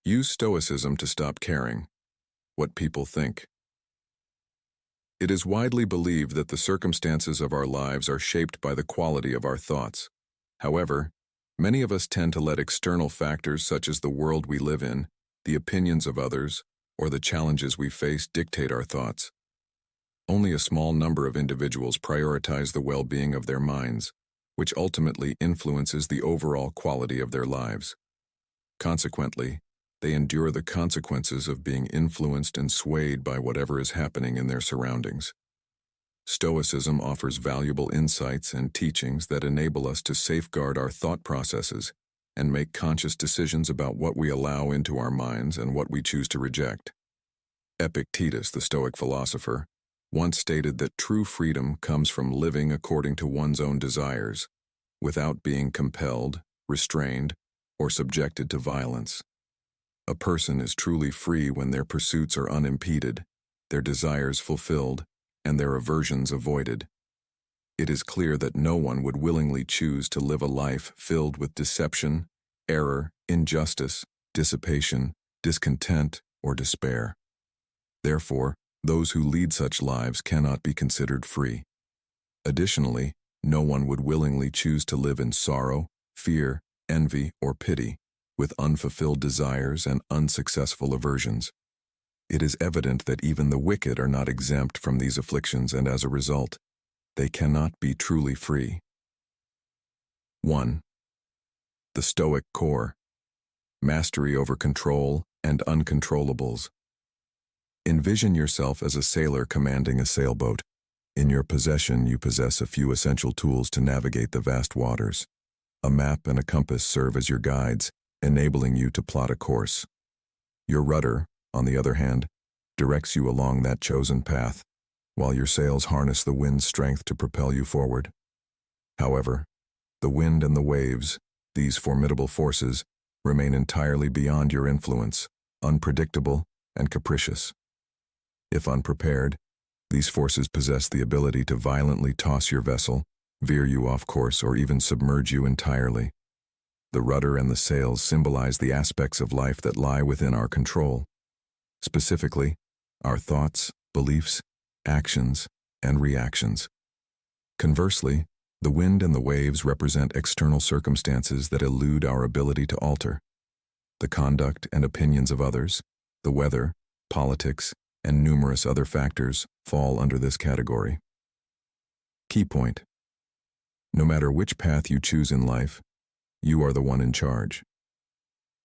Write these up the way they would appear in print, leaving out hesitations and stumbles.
Use Stoicism to stop caring what people think. It is widely believed that the circumstances of our lives are shaped by the quality of our thoughts. However, many of us tend to let external factors such as the world we live in, the opinions of others, or the challenges we face dictate our thoughts. Only a small number of individuals prioritize the well-being of their minds, which ultimately influences the overall quality of their lives. Consequently, they endure the consequences of being influenced and swayed by whatever is happening in their surroundings. Stoicism offers valuable insights and teachings that enable us to safeguard our thought processes and make conscious decisions about what we allow into our minds and what we choose to reject. Epictetus, the Stoic philosopher, once stated that true freedom comes from living according to one's own desires, without being compelled, restrained, or subjected to violence. A person is truly free when their pursuits are unimpeded, their desires fulfilled, and their aversions avoided. It is clear that no one would willingly choose to live a life filled with deception, error, injustice, dissipation, discontent, or despair. Therefore, those who lead such lives cannot be considered free. Additionally, no one would willingly choose to live in sorrow, fear, envy, or pity, with unfulfilled desires and unsuccessful aversions. It is evident that even the wicked are not exempt from these afflictions, and as a result, they cannot be truly free. 1. The Stoic Core. Mastery over control and uncontrollables. Envision yourself as a sailor commanding a sailboat. In your possession, you possess a few essential tools to navigate the vast waters. A map and a compass serve as your guides, enabling you to plot a course. Your rudder, on the other hand, directs you along that chosen path, while your sails harness the wind's strength to propel you forward. However, the wind and the waves, these formidable forces, remain entirely beyond your influence, unpredictable and capricious. If unprepared, these forces possess the ability to violently toss your vessel, veer you off course, or even submerge you entirely. The rudder and the sails symbolize the aspects of life that lie within our control. Specifically, our thoughts, beliefs, actions, and reactions. Conversely, the wind and the waves represent external circumstances that elude our ability to alter. The conduct and opinions of others, the weather, politics, and numerous other factors fall under this category. Key point: no matter which path you choose in life, you are the one in charge.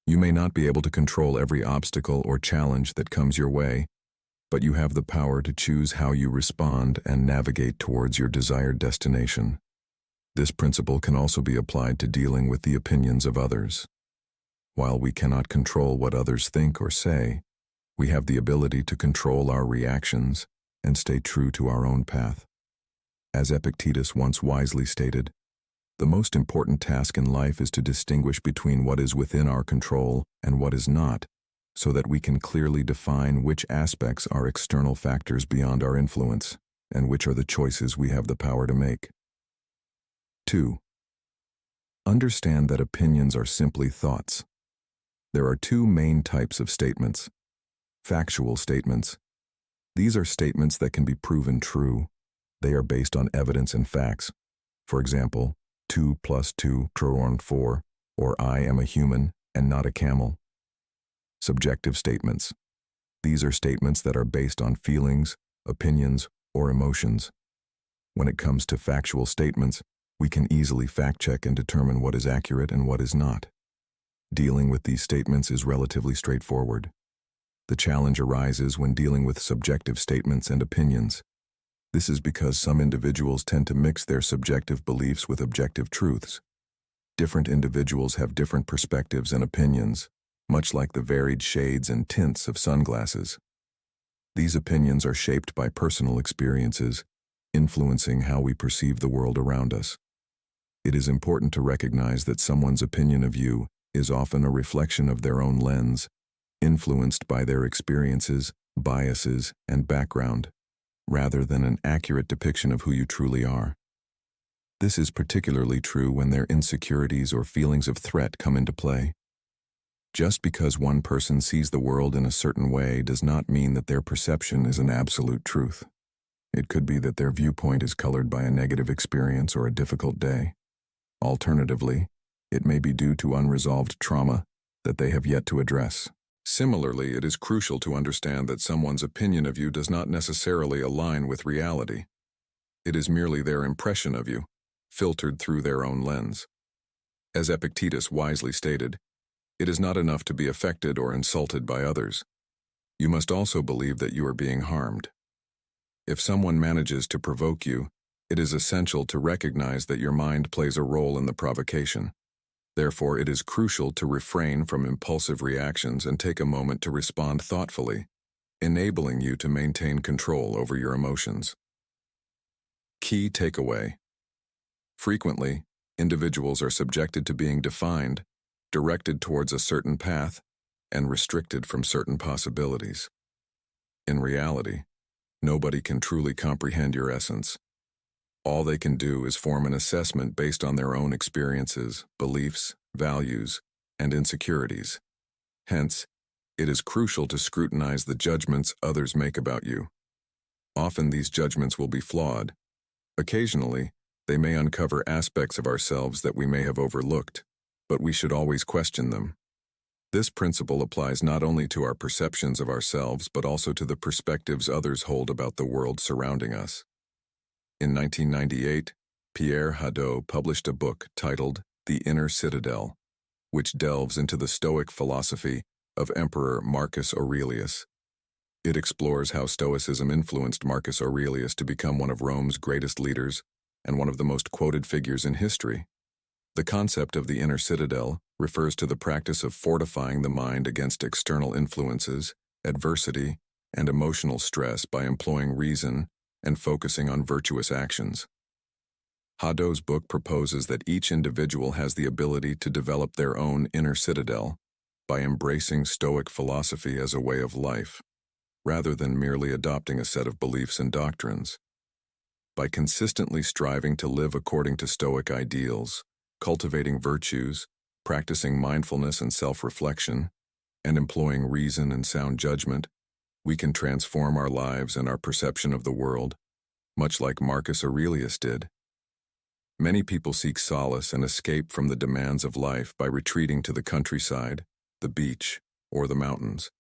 You may not be able to control every obstacle or challenge that comes your way, but you have the power to choose how you respond and navigate towards your desired destination. This principle can also be applied to dealing with the opinions of others. While we cannot control what others think or say, we have the ability to control our reactions and stay true to our own path. As Epictetus once wisely stated, the most important task in life is to distinguish between what is within our control and what is not, so that we can clearly define which aspects are external factors beyond our influence, and which are the choices we have the power to make. 2. Understand that opinions are simply thoughts. There are two main types of statements. Factual statements. These are statements that can be proven true. They are based on evidence and facts. For example, 2 + 2 = 4, or I am a human and not a camel. Subjective statements. These are statements that are based on feelings, opinions, or emotions. When it comes to factual statements, we can easily fact-check and determine what is accurate and what is not. Dealing with these statements is relatively straightforward. The challenge arises when dealing with subjective statements and opinions. This is because some individuals tend to mix their subjective beliefs with objective truths. Different individuals have different perspectives and opinions, much like the varied shades and tints of sunglasses. These opinions are shaped by personal experiences, influencing how we perceive the world around us. It is important to recognize that someone's opinion of you is often a reflection of their own lens, influenced by their experiences, biases, and background, rather than an accurate depiction of who you truly are. This is particularly true when their insecurities or feelings of threat come into play. Just because one person sees the world in a certain way does not mean that their perception is an absolute truth. It could be that their viewpoint is colored by a negative experience or a difficult day. Alternatively, it may be due to unresolved trauma that they have yet to address. Similarly, it is crucial to understand that someone's opinion of you does not necessarily align with reality. It is merely their impression of you, filtered through their own lens. As Epictetus wisely stated, it is not enough to be affected or insulted by others. You must also believe that you are being harmed. If someone manages to provoke you, it is essential to recognize that your mind plays a role in the provocation. Therefore, it is crucial to refrain from impulsive reactions and take a moment to respond thoughtfully, enabling you to maintain control over your emotions. Key takeaway. Frequently, individuals are subjected to being defined, directed towards a certain path, and restricted from certain possibilities. In reality, nobody can truly comprehend your essence. All they can do is form an assessment based on their own experiences, beliefs, values, and insecurities. Hence, it is crucial to scrutinize the judgments others make about you. Often these judgments will be flawed. Occasionally, they may uncover aspects of ourselves that we may have overlooked, but we should always question them. This principle applies not only to our perceptions of ourselves but also to the perspectives others hold about the world surrounding us. In 1998, Pierre Hadot published a book titled The Inner Citadel, which delves into the Stoic philosophy of Emperor Marcus Aurelius. It explores how Stoicism influenced Marcus Aurelius to become one of Rome's greatest leaders and one of the most quoted figures in history. The concept of the inner citadel refers to the practice of fortifying the mind against external influences, adversity, and emotional stress by employing reason and focusing on virtuous actions. Hadot's book proposes that each individual has the ability to develop their own inner citadel by embracing Stoic philosophy as a way of life, rather than merely adopting a set of beliefs and doctrines. By consistently striving to live according to Stoic ideals, cultivating virtues, practicing mindfulness and self-reflection, and employing reason and sound judgment, we can transform our lives and our perception of the world, much like Marcus Aurelius did. Many people seek solace and escape from the demands of life by retreating to the countryside, the beach, or the mountains.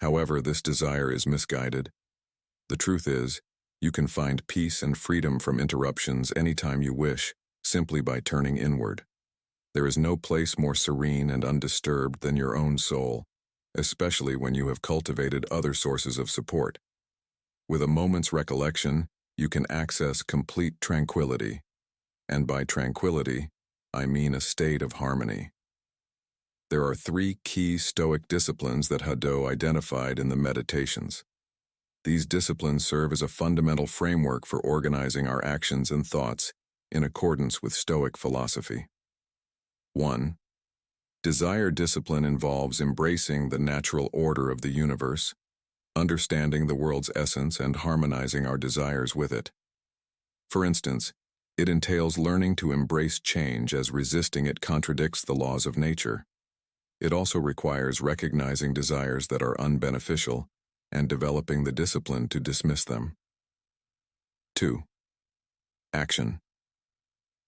However, this desire is misguided. The truth is, you can find peace and freedom from interruptions anytime you wish, simply by turning inward. There is no place more serene and undisturbed than your own soul, especially when you have cultivated other sources of support. With a moment's recollection, you can access complete tranquility. And by tranquility, I mean a state of harmony. There are 3 key Stoic disciplines that Hadot identified in the Meditations. These disciplines serve as a fundamental framework for organizing our actions and thoughts in accordance with Stoic philosophy. 1. Desire discipline involves embracing the natural order of the universe, understanding the world's essence and harmonizing our desires with it. For instance, it entails learning to embrace change as resisting it contradicts the laws of nature. It also requires recognizing desires that are unbeneficial and developing the discipline to dismiss them. 2. Action.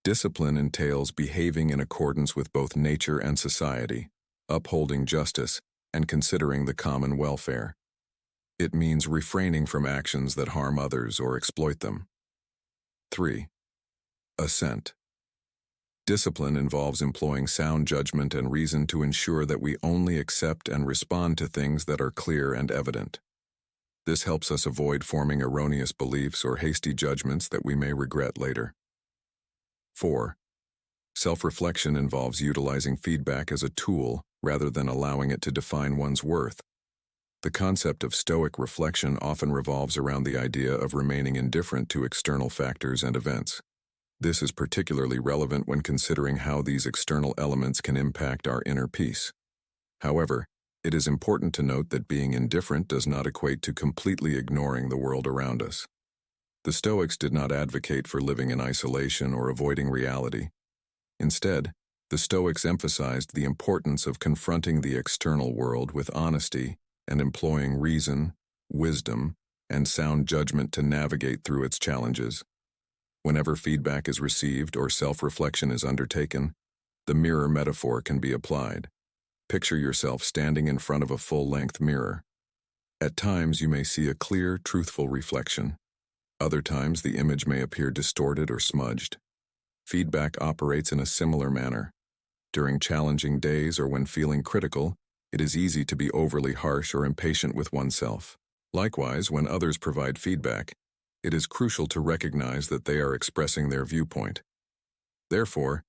Discipline entails behaving in accordance with both nature and society, upholding justice, and considering the common welfare. It means refraining from actions that harm others or exploit them. 3. Assent. Discipline involves employing sound judgment and reason to ensure that we only accept and respond to things that are clear and evident. This helps us avoid forming erroneous beliefs or hasty judgments that we may regret later. 4. Self-reflection involves utilizing feedback as a tool rather than allowing it to define one's worth. The concept of Stoic reflection often revolves around the idea of remaining indifferent to external factors and events. This is particularly relevant when considering how these external elements can impact our inner peace. However, it is important to note that being indifferent does not equate to completely ignoring the world around us. The Stoics did not advocate for living in isolation or avoiding reality. Instead, The Stoics emphasized the importance of confronting the external world with honesty and employing reason, wisdom, and sound judgment to navigate through its challenges. Whenever feedback is received or self-reflection is undertaken, the mirror metaphor can be applied. Picture yourself standing in front of a full-length mirror. At times you may see a clear, truthful reflection. Other times the image may appear distorted or smudged. Feedback operates in a similar manner. During challenging days or when feeling critical, it is easy to be overly harsh or impatient with oneself. Likewise, when others provide feedback, it is crucial to recognize that they are expressing their viewpoint. Therefore,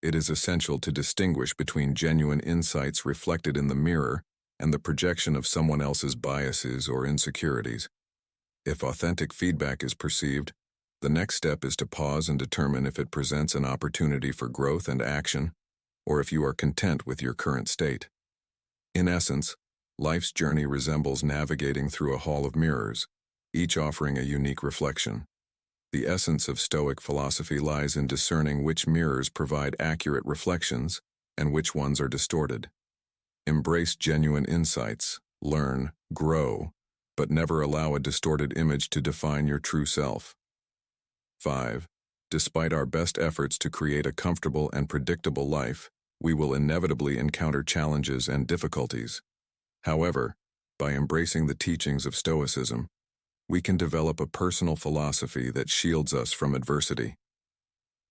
it is essential to distinguish between genuine insights reflected in the mirror and the projection of someone else's biases or insecurities. If authentic feedback is perceived, the next step is to pause and determine if it presents an opportunity for growth and action, or if you are content with your current state. In essence, life's journey resembles navigating through a hall of mirrors, each offering a unique reflection. The essence of Stoic philosophy lies in discerning which mirrors provide accurate reflections and which ones are distorted. Embrace genuine insights, learn, grow, but never allow a distorted image to define your true self. 5. Despite our best efforts to create a comfortable and predictable life, we will inevitably encounter challenges and difficulties. However, by embracing the teachings of Stoicism, we can develop a personal philosophy that shields us from adversity.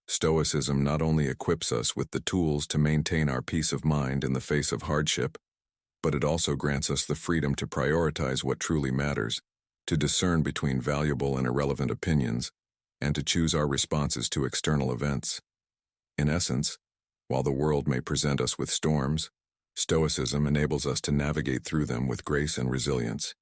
Stoicism not only equips us with the tools to maintain our peace of mind in the face of hardship, but it also grants us the freedom to prioritize what truly matters, to discern between valuable and irrelevant opinions, and to choose our responses to external events. In essence, while the world may present us with storms, Stoicism enables us to navigate through them with grace and resilience.